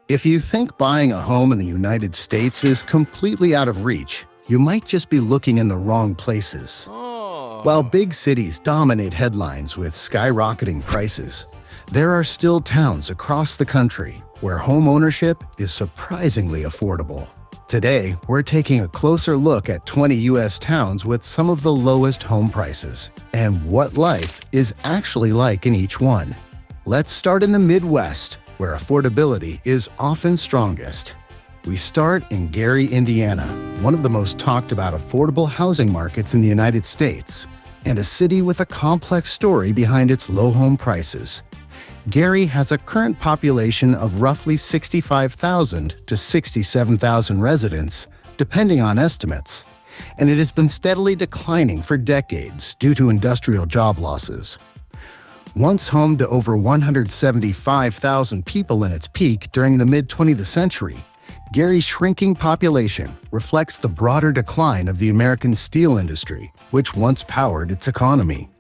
If you think buying a home in the United States is completely out of reach, you might just be looking in the wrong places. While big cities dominate headlines with skyrocketing prices, there are still towns across the country where home ownership is surprisingly affordable. Today, we're taking a closer look at 20 U.S. towns with some of the lowest home prices and what life is actually like in each one. Let's start in the Midwest, where affordability is often strongest. We start in Gary, Indiana, one of the most talked about affordable housing markets in the United States, and a city with a complex story behind its low home prices. Gary has a current population of roughly 65,000 to 67,000 residents, depending on estimates, and it has been steadily declining for decades due to industrial job losses. Once home to over 175,000 people in its peak during the mid-20th century, Gary's shrinking population reflects the broader decline of the American steel industry, which once powered its economy.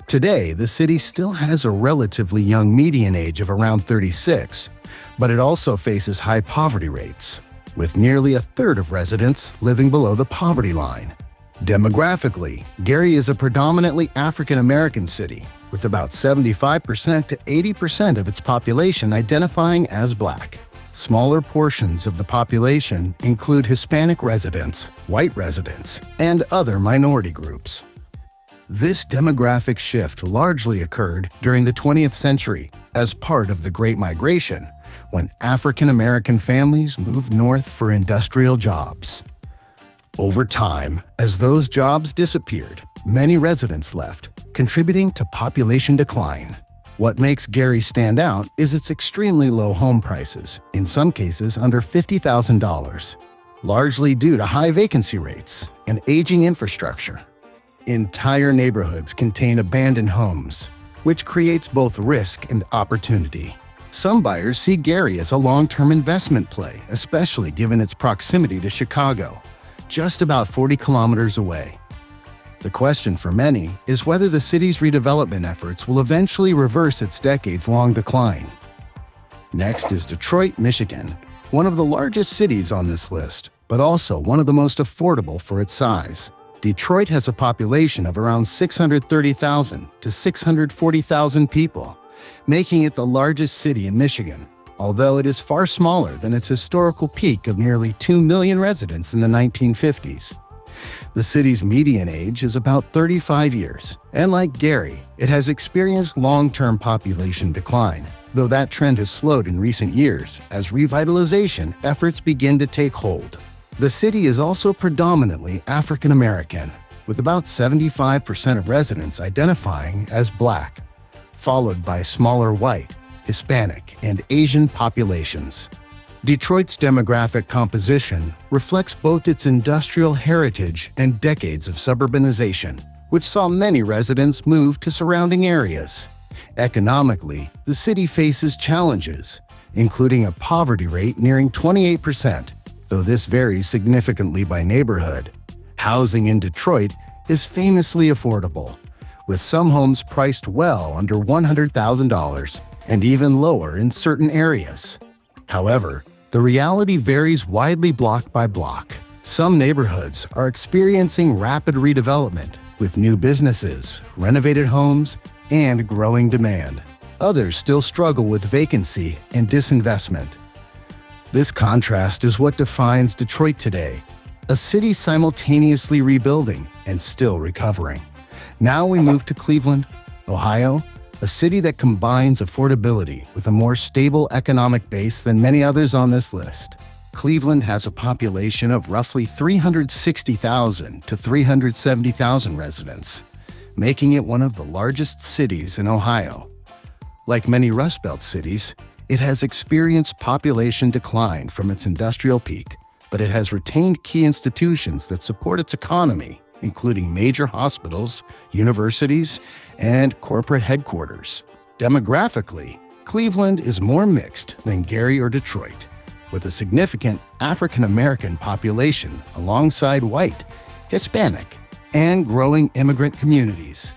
Today, the city still has a relatively young median age of around 36, but it also faces high poverty rates, with nearly a third of residents living below the poverty line. Demographically, Gary is a predominantly African American city, with about 75% to 80% of its population identifying as Black. Smaller portions of the population include Hispanic residents, white residents, and other minority groups. This demographic shift largely occurred during the 20th century as part of the Great Migration, when African American families moved north for industrial jobs. Over time, as those jobs disappeared, many residents left, contributing to population decline. What makes Gary stand out is its extremely low home prices, in some cases under $50,000, largely due to high vacancy rates and aging infrastructure. Entire neighborhoods contain abandoned homes, which creates both risk and opportunity. Some buyers see Gary as a long-term investment play, especially given its proximity to Chicago, just about 40 kilometers away. The question for many is whether the city's redevelopment efforts will eventually reverse its decades-long decline. Next is Detroit, Michigan, one of the largest cities on this list, but also one of the most affordable for its size. Detroit has a population of around 630,000 to 640,000 people, making it the largest city in Michigan, although it is far smaller than its historical peak of nearly 2 million residents in the 1950s. The city's median age is about 35 years, and like Gary, it has experienced long-term population decline, though that trend has slowed in recent years as revitalization efforts begin to take hold. The city is also predominantly African American, with about 75% of residents identifying as Black, followed by smaller white, Hispanic, and Asian populations. Detroit's demographic composition reflects both its industrial heritage and decades of suburbanization, which saw many residents move to surrounding areas. Economically, the city faces challenges, including a poverty rate nearing 28%, though this varies significantly by neighborhood. Housing in Detroit is famously affordable, with some homes priced well under $100,000 and even lower in certain areas. However, the reality varies widely block by block. Some neighborhoods are experiencing rapid redevelopment, with new businesses, renovated homes, and growing demand. Others still struggle with vacancy and disinvestment. This contrast is what defines Detroit today, a city simultaneously rebuilding and still recovering. Now we move to Cleveland, Ohio, a city that combines affordability with a more stable economic base than many others on this list. Cleveland has a population of roughly 360,000 to 370,000 residents, making it one of the largest cities in Ohio. Like many Rust Belt cities, it has experienced population decline from its industrial peak, but it has retained key institutions that support its economy, including major hospitals, universities, and corporate headquarters. Demographically, Cleveland is more mixed than Gary or Detroit, with a significant African American population alongside white, Hispanic, and growing immigrant communities.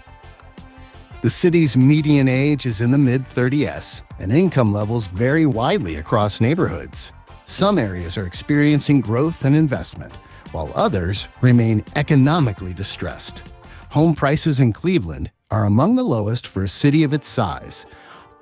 The city's median age is in the mid-30s, and income levels vary widely across neighborhoods. Some areas are experiencing growth and investment, while others remain economically distressed. Home prices in Cleveland are among the lowest for a city of its size,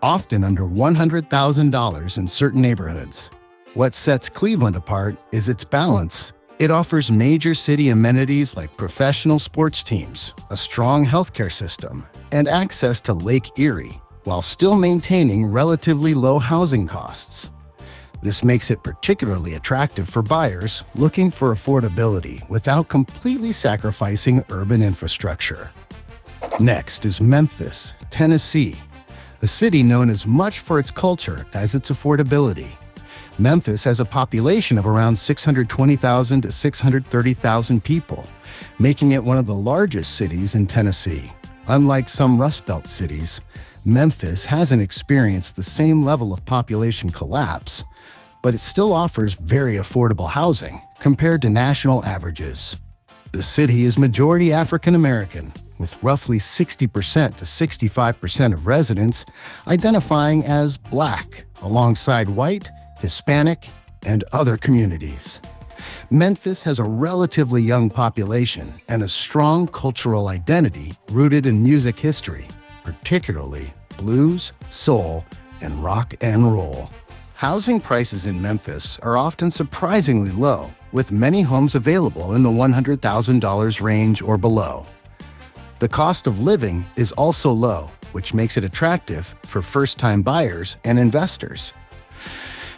often under $100,000 in certain neighborhoods. What sets Cleveland apart is its balance. It offers major city amenities like professional sports teams, a strong healthcare system, and access to Lake Erie, while still maintaining relatively low housing costs. This makes it particularly attractive for buyers looking for affordability without completely sacrificing urban infrastructure. Next is Memphis, Tennessee, a city known as much for its culture as its affordability. Memphis has a population of around 620,000 to 630,000 people, making it one of the largest cities in Tennessee. Unlike some Rust Belt cities, Memphis hasn't experienced the same level of population collapse, but it still offers very affordable housing compared to national averages. The city is majority African American, with roughly 60% to 65% of residents identifying as Black, alongside white, Hispanic, and other communities. Memphis has a relatively young population and a strong cultural identity rooted in music history, particularly blues, soul, and rock and roll. Housing prices in Memphis are often surprisingly low, with many homes available in the $100,000 range or below. The cost of living is also low, which makes it attractive for first-time buyers and investors.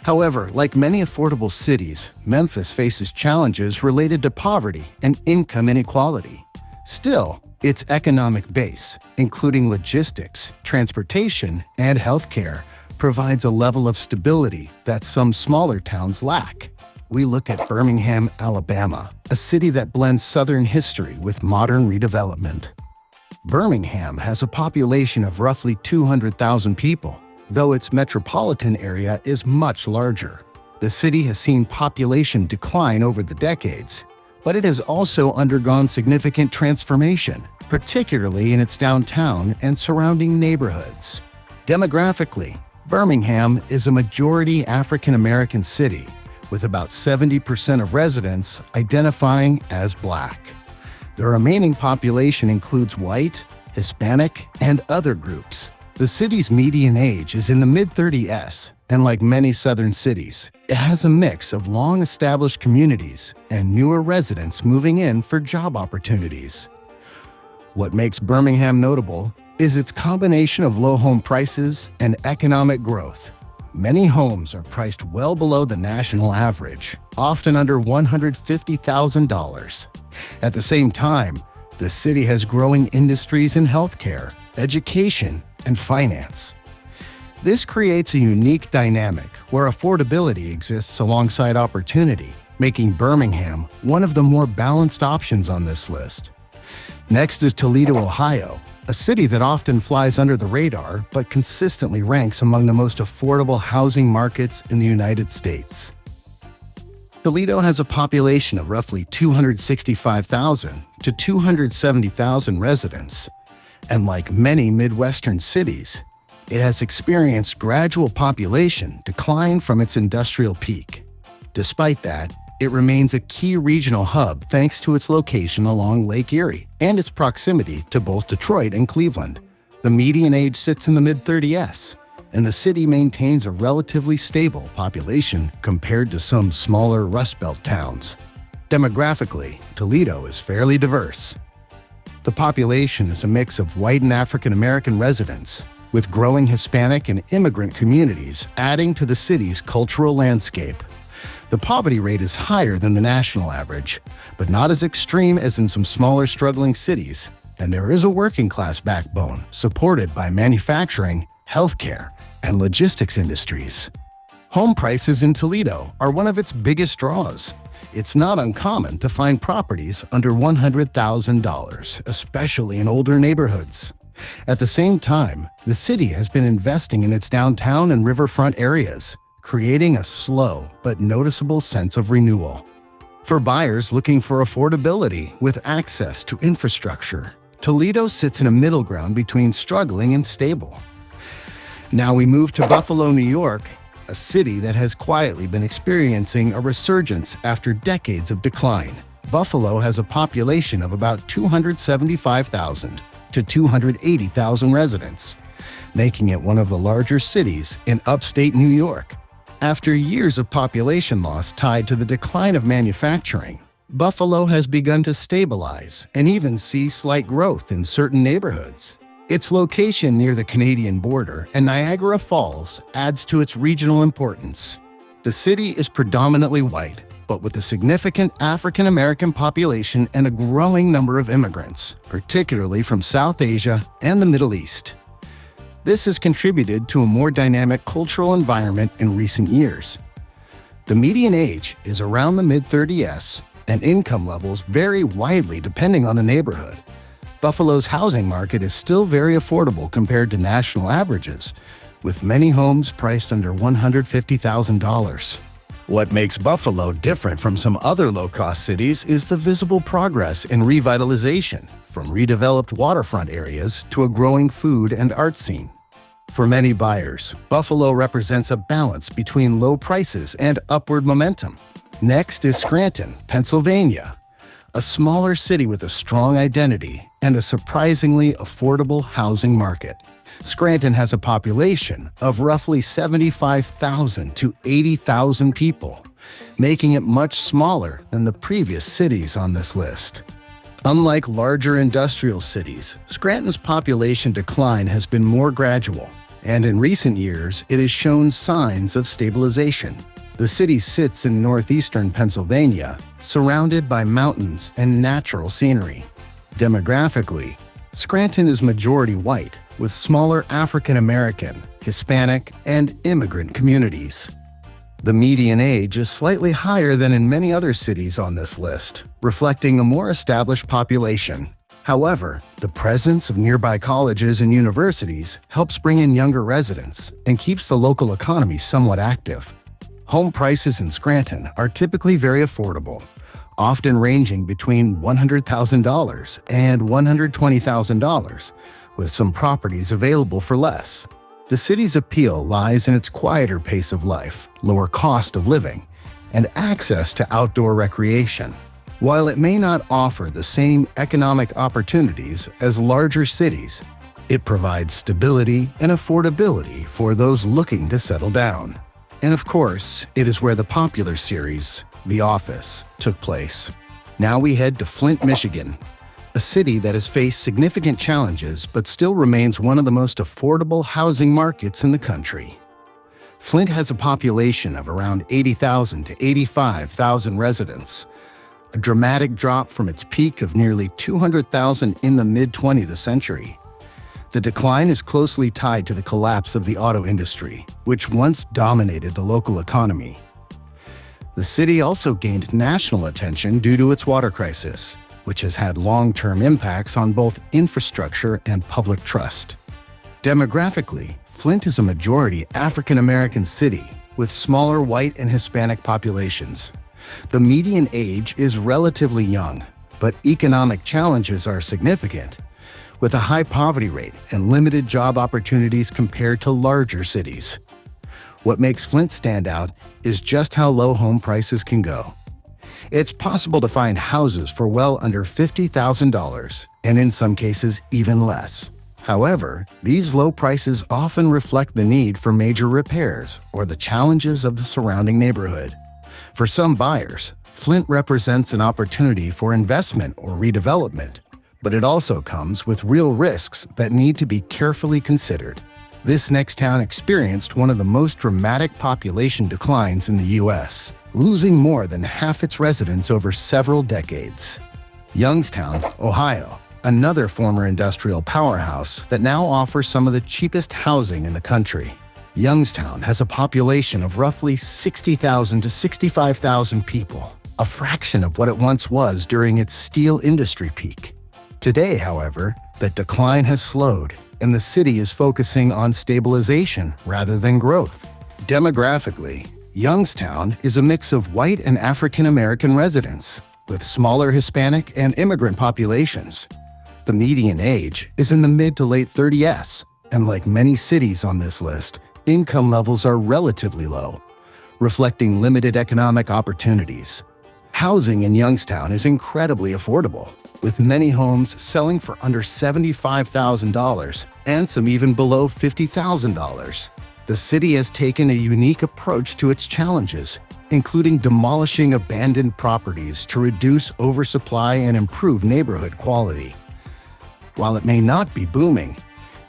However, like many affordable cities, Memphis faces challenges related to poverty and income inequality. Still, its economic base, including logistics, transportation, and healthcare, provides a level of stability that some smaller towns lack. We look at Birmingham, Alabama, a city that blends Southern history with modern redevelopment. Birmingham has a population of roughly 200,000 people, though its metropolitan area is much larger. The city has seen population decline over the decades, but it has also undergone significant transformation, particularly in its downtown and surrounding neighborhoods. Demographically, Birmingham is a majority African American city, with about 70% of residents identifying as Black. The remaining population includes white, Hispanic, and other groups. The city's median age is in the mid-30s, and like many southern cities, it has a mix of long-established communities and newer residents moving in for job opportunities. What makes Birmingham notable is its combination of low home prices and economic growth. Many homes are priced well below the national average, often under $150,000. At the same time, the city has growing industries in healthcare, education, and finance. This creates a unique dynamic where affordability exists alongside opportunity, making Birmingham one of the more balanced options on this list. Next is Toledo, Ohio, a city that often flies under the radar but consistently ranks among the most affordable housing markets in the United States. Toledo has a population of roughly 265,000 to 270,000 residents, and like many Midwestern cities, it has experienced gradual population decline from its industrial peak. Despite that, it remains a key regional hub thanks to its location along Lake Erie and its proximity to both Detroit and Cleveland. The median age sits in the mid-30s, and the city maintains a relatively stable population compared to some smaller Rust Belt towns. Demographically, Toledo is fairly diverse. The population is a mix of white and African American residents, with growing Hispanic and immigrant communities adding to the city's cultural landscape. The poverty rate is higher than the national average, but not as extreme as in some smaller struggling cities, and there is a working-class backbone supported by manufacturing, healthcare, and logistics industries. Home prices in Toledo are one of its biggest draws. It's not uncommon to find properties under $100,000, especially in older neighborhoods. At the same time, the city has been investing in its downtown and riverfront areas, creating a slow but noticeable sense of renewal. For buyers looking for affordability with access to infrastructure, Toledo sits in a middle ground between struggling and stable. Now we move to Buffalo, New York, a city that has quietly been experiencing a resurgence after decades of decline. Buffalo has a population of about 275,000 to 280,000 residents, making it one of the larger cities in upstate New York. After years of population loss tied to the decline of manufacturing, Buffalo has begun to stabilize and even see slight growth in certain neighborhoods. Its location near the Canadian border and Niagara Falls adds to its regional importance. The city is predominantly white, but with a significant African American population and a growing number of immigrants, particularly from South Asia and the Middle East. This has contributed to a more dynamic cultural environment in recent years. The median age is around the mid-30s, and income levels vary widely depending on the neighborhood. Buffalo's housing market is still very affordable compared to national averages, with many homes priced under $150,000. What makes Buffalo different from some other low-cost cities is the visible progress in revitalization, from redeveloped waterfront areas to a growing food and art scene. For many buyers, Buffalo represents a balance between low prices and upward momentum. Next is Scranton, Pennsylvania, a smaller city with a strong identity and a surprisingly affordable housing market. Scranton has a population of roughly 75,000 to 80,000 people, making it much smaller than the previous cities on this list. Unlike larger industrial cities, Scranton's population decline has been more gradual, and in recent years it has shown signs of stabilization. The city sits in northeastern Pennsylvania, surrounded by mountains and natural scenery. Demographically, Scranton is majority white, with smaller African American, Hispanic, and immigrant communities. The median age is slightly higher than in many other cities on this list, reflecting a more established population. However, the presence of nearby colleges and universities helps bring in younger residents and keeps the local economy somewhat active. Home prices in Scranton are typically very affordable, often ranging between $100,000 and $120,000, with some properties available for less. The city's appeal lies in its quieter pace of life, lower cost of living, and access to outdoor recreation. While it may not offer the same economic opportunities as larger cities, it provides stability and affordability for those looking to settle down. And of course, it is where the popular series, The Office, took place. Now we head to Flint, Michigan, a city that has faced significant challenges but still remains one of the most affordable housing markets in the country. Flint has a population of around 80,000 to 85,000 residents, a dramatic drop from its peak of nearly 200,000 in the mid-20th century. The decline is closely tied to the collapse of the auto industry, which once dominated the local economy. The city also gained national attention due to its water crisis, which has had long-term impacts on both infrastructure and public trust. Demographically, Flint is a majority African American city with smaller white and Hispanic populations. The median age is relatively young, but economic challenges are significant, with a high poverty rate and limited job opportunities compared to larger cities. What makes Flint stand out is just how low home prices can go. It's possible to find houses for well under $50,000, and in some cases even less. However, these low prices often reflect the need for major repairs or the challenges of the surrounding neighborhood. For some buyers, Flint represents an opportunity for investment or redevelopment, but it also comes with real risks that need to be carefully considered. This next town experienced one of the most dramatic population declines in the U.S., losing more than half its residents over several decades. Youngstown, Ohio, another former industrial powerhouse that now offers some of the cheapest housing in the country. Youngstown has a population of roughly 60,000 to 65,000 people, a fraction of what it once was during its steel industry peak. Today, however, that decline has slowed, and the city is focusing on stabilization rather than growth. Demographically, Youngstown is a mix of white and African American residents, with smaller Hispanic and immigrant populations. The median age is in the mid to late 30s, and like many cities on this list, income levels are relatively low, reflecting limited economic opportunities. Housing in Youngstown is incredibly affordable, with many homes selling for under $75,000 and some even below $50,000. The city has taken a unique approach to its challenges, including demolishing abandoned properties to reduce oversupply and improve neighborhood quality. While it may not be booming,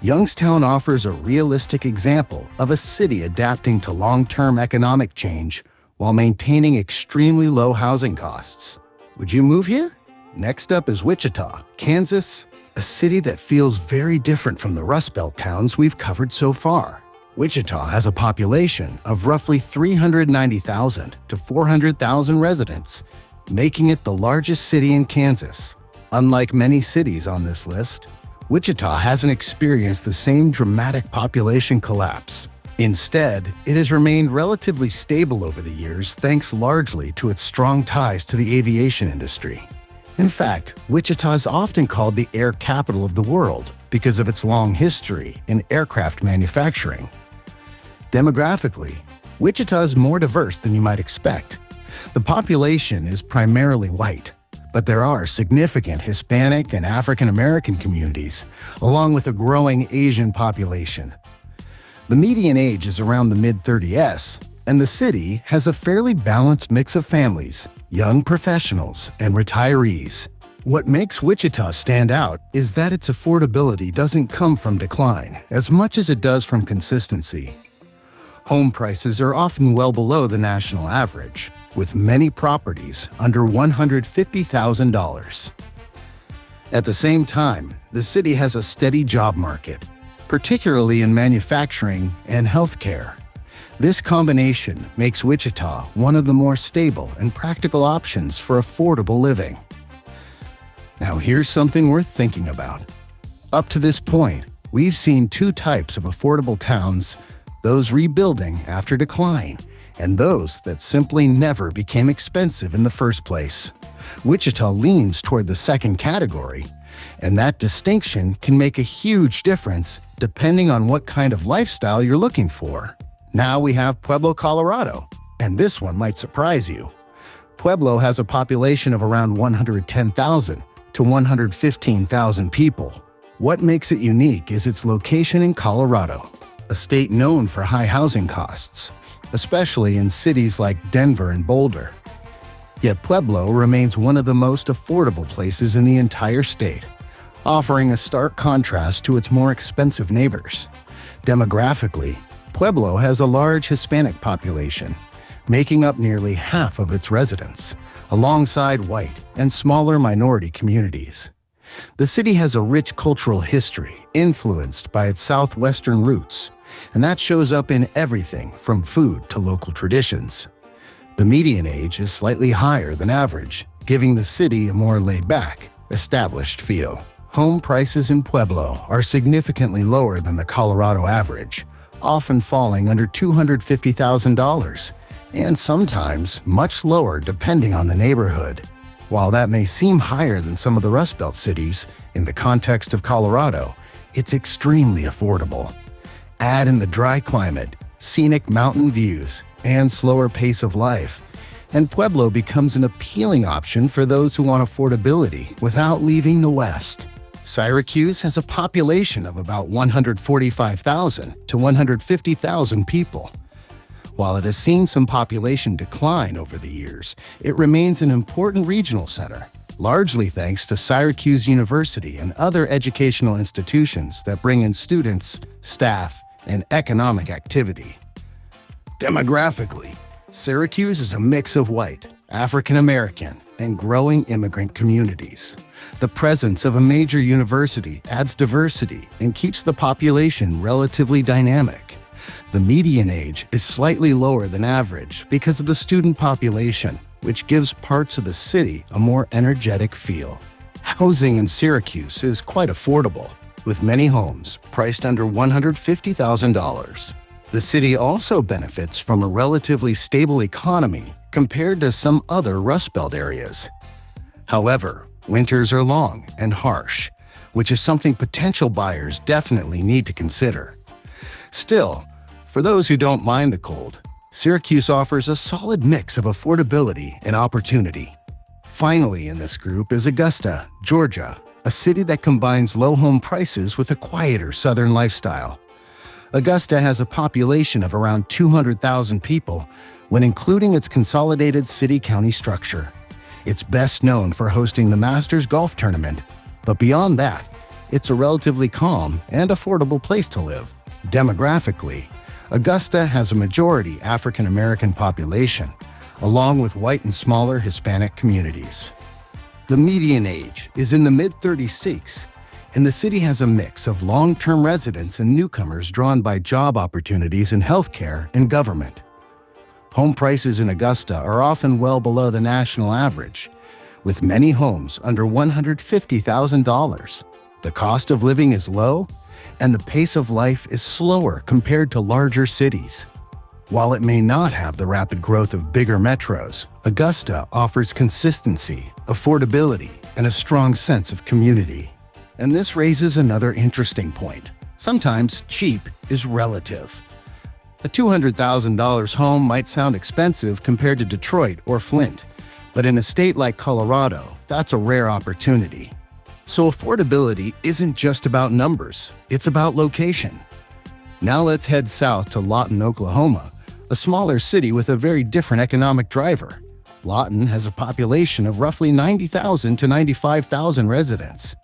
Youngstown offers a realistic example of a city adapting to long-term economic change while maintaining extremely low housing costs. Would you move here? Next up is Wichita, Kansas, a city that feels very different from the Rust Belt towns we've covered so far. Wichita has a population of roughly 390,000 to 400,000 residents, making it the largest city in Kansas. Unlike many cities on this list, Wichita hasn't experienced the same dramatic population collapse. Instead, it has remained relatively stable over the years thanks largely to its strong ties to the aviation industry. In fact, Wichita is often called the air capital of the world because of its long history in aircraft manufacturing. Demographically, Wichita is more diverse than you might expect. The population is primarily white, but there are significant Hispanic and African American communities, along with a growing Asian population. The median age is around the mid-30s, and the city has a fairly balanced mix of families, young professionals, and retirees. What makes Wichita stand out is that its affordability doesn't come from decline as much as it does from consistency. Home prices are often well below the national average, with many properties under $150,000. At the same time, the city has a steady job market, particularly in manufacturing and healthcare. This combination makes Wichita one of the more stable and practical options for affordable living. Now here's something worth thinking about. Up to this point, we've seen two types of affordable towns: those rebuilding after decline, and those that simply never became expensive in the first place. Wichita leans toward the second category, and that distinction can make a huge difference depending on what kind of lifestyle you're looking for. Now we have Pueblo, Colorado, and this one might surprise you. Pueblo has a population of around 110,000 to 115,000 people. What makes it unique is its location in Colorado, a state known for high housing costs, especially in cities like Denver and Boulder. Yet Pueblo remains one of the most affordable places in the entire state, offering a stark contrast to its more expensive neighbors. Demographically, Pueblo has a large Hispanic population, making up nearly half of its residents, alongside white and smaller minority communities. The city has a rich cultural history influenced by its southwestern roots, and that shows up in everything from food to local traditions. The median age is slightly higher than average, giving the city a more laid-back, established feel. Home prices in Pueblo are significantly lower than the Colorado average, often falling under $250,000, and sometimes much lower depending on the neighborhood. While that may seem higher than some of the Rust Belt cities, in the context of Colorado, it's extremely affordable. Add in the dry climate, scenic mountain views, and slower pace of life, and Pueblo becomes an appealing option for those who want affordability without leaving the West. Syracuse has a population of about 145,000 to 150,000 people. While it has seen some population decline over the years, it remains an important regional center, largely thanks to Syracuse University and other educational institutions that bring in students, staff, and economic activity. Demographically, Syracuse is a mix of white, African American, and growing immigrant communities. The presence of a major university adds diversity and keeps the population relatively dynamic. The median age is slightly lower than average because of the student population, which gives parts of the city a more energetic feel. Housing in Syracuse is quite affordable, with many homes priced under $150,000. The city also benefits from a relatively stable economy compared to some other Rust Belt areas. However, winters are long and harsh, which is something potential buyers definitely need to consider. Still, for those who don't mind the cold, Syracuse offers a solid mix of affordability and opportunity. Finally in this group is Augusta, Georgia, a city that combines low home prices with a quieter southern lifestyle. Augusta has a population of around 200,000 people when including its consolidated city-county structure. It's best known for hosting the Masters Golf Tournament, but beyond that, it's a relatively calm and affordable place to live. Demographically, Augusta has a majority African American population, along with white and smaller Hispanic communities. The median age is in the mid-36, and the city has a mix of long-term residents and newcomers drawn by job opportunities in healthcare and government. Home prices in Augusta are often well below the national average, with many homes under $150,000. The cost of living is low, and the pace of life is slower compared to larger cities. While it may not have the rapid growth of bigger metros, Augusta offers consistency, affordability, and a strong sense of community. And this raises another interesting point. Sometimes cheap is relative. A $200,000 home might sound expensive compared to Detroit or Flint, but in a state like Colorado, that's a rare opportunity. So affordability isn't just about numbers, it's about location. Now let's head south to Lawton, Oklahoma, a smaller city with a very different economic driver. Lawton has a population of roughly 90,000 to 95,000 residents.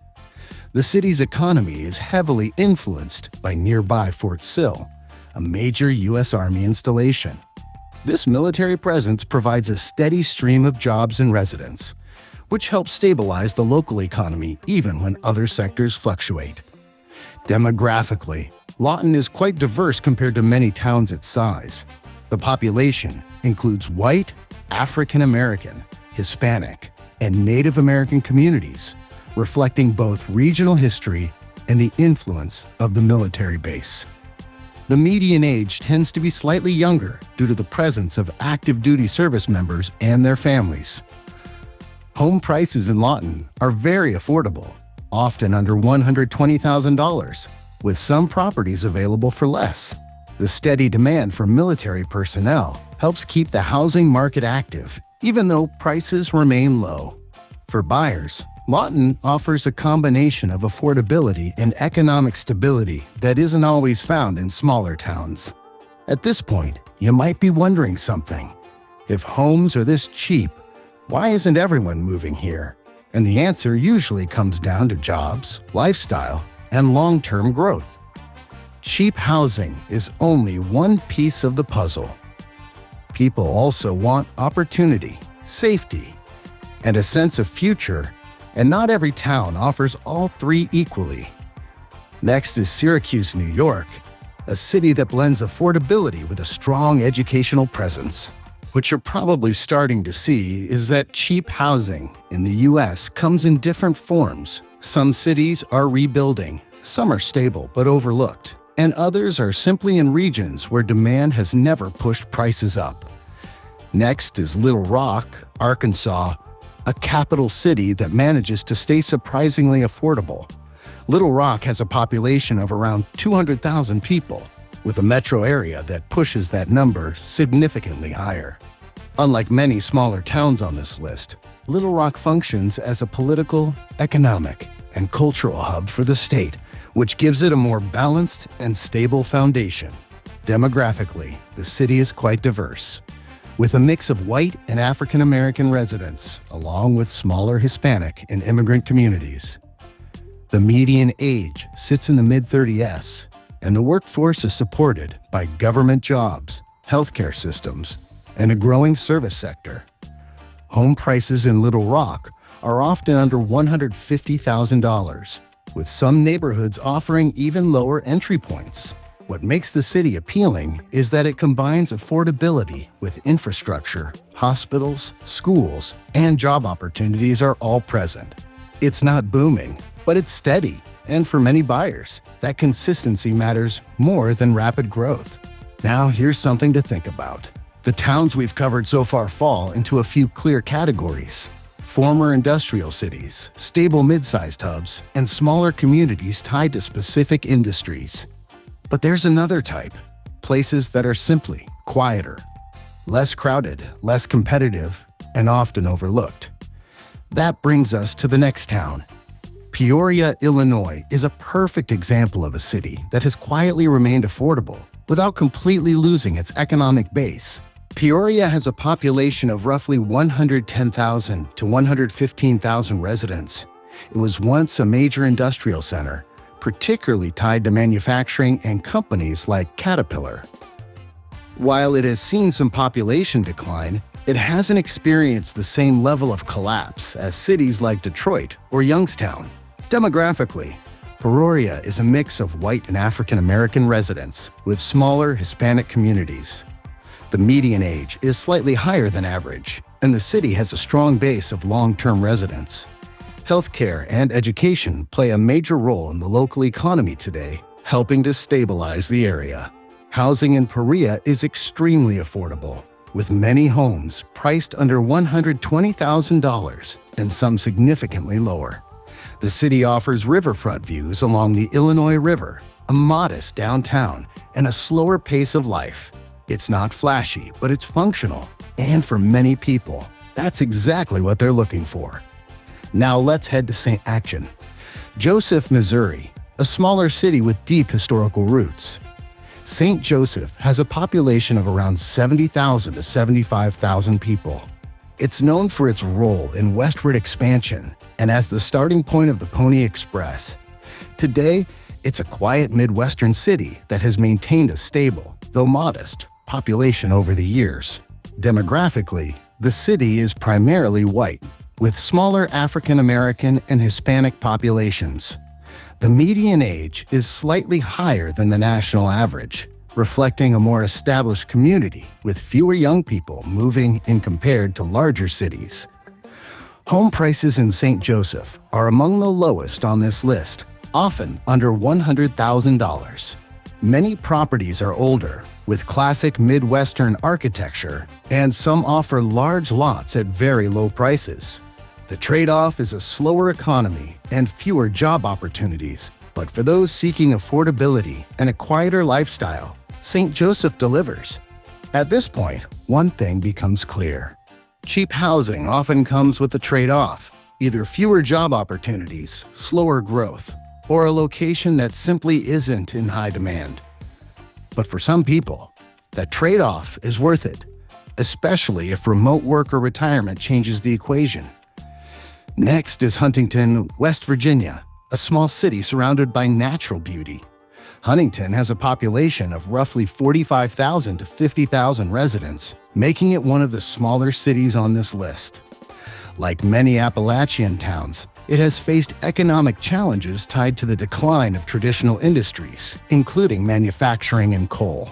The city's economy is heavily influenced by nearby Fort Sill, a major U.S. Army installation. This military presence provides a steady stream of jobs and residents, which helps stabilize the local economy even when other sectors fluctuate. Demographically, Lawton is quite diverse compared to many towns its size. The population includes white, African American, Hispanic, and Native American communities, reflecting both regional history and the influence of the military base. The median age tends to be slightly younger due to the presence of active duty service members and their families. Home prices in Lawton are very affordable, often under $120,000, with some properties available for less. The steady demand for military personnel helps keep the housing market active, even though prices remain low. For buyers, Lawton offers a combination of affordability and economic stability that isn't always found in smaller towns. At this point, you might be wondering something. If homes are this cheap, why isn't everyone moving here? And the answer usually comes down to jobs, lifestyle, and long-term growth. Cheap housing is only one piece of the puzzle. People also want opportunity, safety, and a sense of future, and not every town offers all three equally. Next is Syracuse, New York, a city that blends affordability with a strong educational presence. What you're probably starting to see is that cheap housing in the US comes in different forms. Some cities are rebuilding, some are stable but overlooked, and others are simply in regions where demand has never pushed prices up. Next is Little Rock, Arkansas, a capital city that manages to stay surprisingly affordable. Little Rock has a population of around 200,000 people, with a metro area that pushes that number significantly higher. Unlike many smaller towns on this list, Little Rock functions as a political, economic, and cultural hub for the state, which gives it a more balanced and stable foundation. Demographically, the city is quite diverse, with a mix of white and African American residents, along with smaller Hispanic and immigrant communities. The median age sits in the mid-30s, and the workforce is supported by government jobs, healthcare systems, and a growing service sector. Home prices in Little Rock are often under $150,000, with some neighborhoods offering even lower entry points. What makes the city appealing is that it combines affordability with infrastructure, hospitals, schools, and job opportunities are all present. It's not booming, but it's steady, and for many buyers, that consistency matters more than rapid growth. Now here's something to think about. The towns we've covered so far fall into a few clear categories. former industrial cities, stable mid-sized hubs, and smaller communities tied to specific industries. But there's another type, places that are simply quieter, less crowded, less competitive, and often overlooked. That brings us to the next town. Peoria, Illinois is a perfect example of a city that has quietly remained affordable without completely losing its economic base. Peoria has a population of roughly 110,000 to 115,000 residents. It was once a major industrial center, particularly tied to manufacturing and companies like Caterpillar. While it has seen some population decline, it hasn't experienced the same level of collapse as cities like Detroit or Youngstown. Demographically, Peoria is a mix of white and African American residents with smaller Hispanic communities. The median age is slightly higher than average, and the city has a strong base of long-term residents. Healthcare and education play a major role in the local economy today, helping to stabilize the area. Housing in Peoria is extremely affordable, with many homes priced under $120,000 and some significantly lower. The city offers riverfront views along the Illinois River, a modest downtown, and a slower pace of life. It's not flashy, but it's functional, and for many people, that's exactly what they're looking for. Now let's head to St. Joseph, Missouri, a smaller city with deep historical roots. St. Joseph has a population of around 70,000 to 75,000 people. It's known for its role in westward expansion and as the starting point of the Pony Express. Today, it's a quiet Midwestern city that has maintained a stable, though modest, population over the years. Demographically, the city is primarily white, with smaller African American and Hispanic populations. The median age is slightly higher than the national average, reflecting a more established community with fewer young people moving in compared to larger cities. Home prices in St. Joseph are among the lowest on this list, often under $100,000. Many properties are older, with classic Midwestern architecture, and some offer large lots at very low prices. The trade-off is a slower economy and fewer job opportunities, but for those seeking affordability and a quieter lifestyle, St. Joseph delivers. At this point, one thing becomes clear. Cheap housing often comes with a trade-off, either fewer job opportunities, slower growth, or a location that simply isn't in high demand. But for some people, that trade-off is worth it, especially if remote work or retirement changes the equation. Next is Huntington, West Virginia, a small city surrounded by natural beauty. Huntington has a population of roughly 45,000 to 50,000 residents, making it one of the smaller cities on this list. Like many Appalachian towns, it has faced economic challenges tied to the decline of traditional industries, including manufacturing and coal.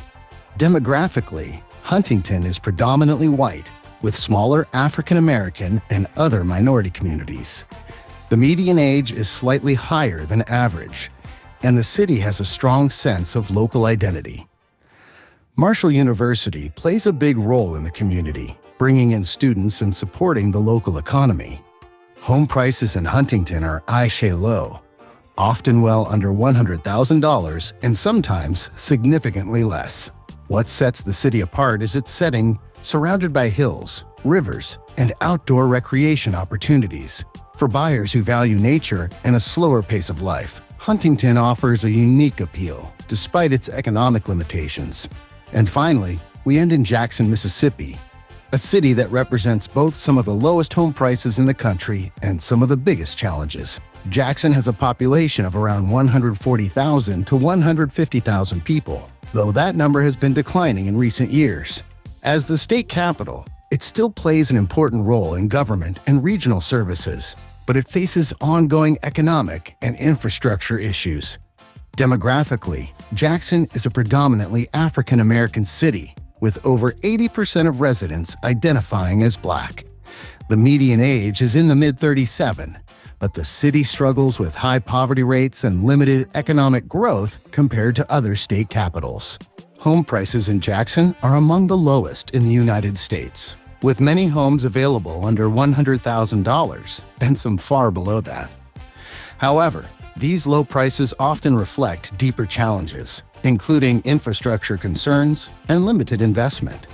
Demographically, Huntington is predominantly white, with smaller African American and other minority communities. The median age is slightly higher than average, and the city has a strong sense of local identity. Marshall University plays a big role in the community, bringing in students and supporting the local economy. Home prices in Huntington are low, often well under $100,000 and sometimes significantly less. What sets the city apart is its setting, surrounded by hills, rivers, and outdoor recreation opportunities. For buyers who value nature and a slower pace of life, Huntington offers a unique appeal, despite its economic limitations. And finally, we end in Jackson, Mississippi, a city that represents both some of the lowest home prices in the country and some of the biggest challenges. Jackson has a population of around 140,000 to 150,000 people, though that number has been declining in recent years. As the state capital, it still plays an important role in government and regional services, but it faces ongoing economic and infrastructure issues. Demographically, Jackson is a predominantly African American city, with over 80% of residents identifying as Black. The median age is in the mid-37, but the city struggles with high poverty rates and limited economic growth compared to other state capitals. Home prices in Jackson are among the lowest in the United States. with many homes available under $100,000 and some far below that. However, these low prices often reflect deeper challenges, including infrastructure concerns and limited investment.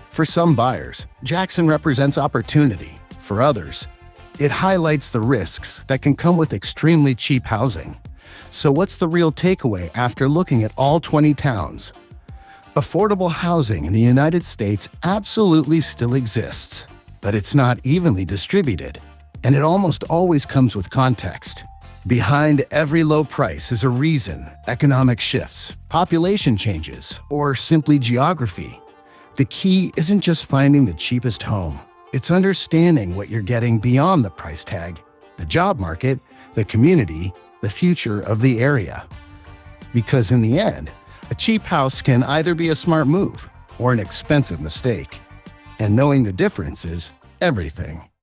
For some buyers, Jackson represents opportunity. For others, it highlights the risks that can come with extremely cheap housing. So what's the real takeaway after looking at all 20 towns? Affordable housing in the United States absolutely still exists, but it's not evenly distributed, and it almost always comes with context. Behind every low price is a reason: economic shifts, population changes, or simply geography. The key isn't just finding the cheapest home. It's understanding what you're getting beyond the price tag, the job market, the community, the future of the area. Because in the end, a cheap house can either be a smart move or an expensive mistake. And knowing the difference is everything.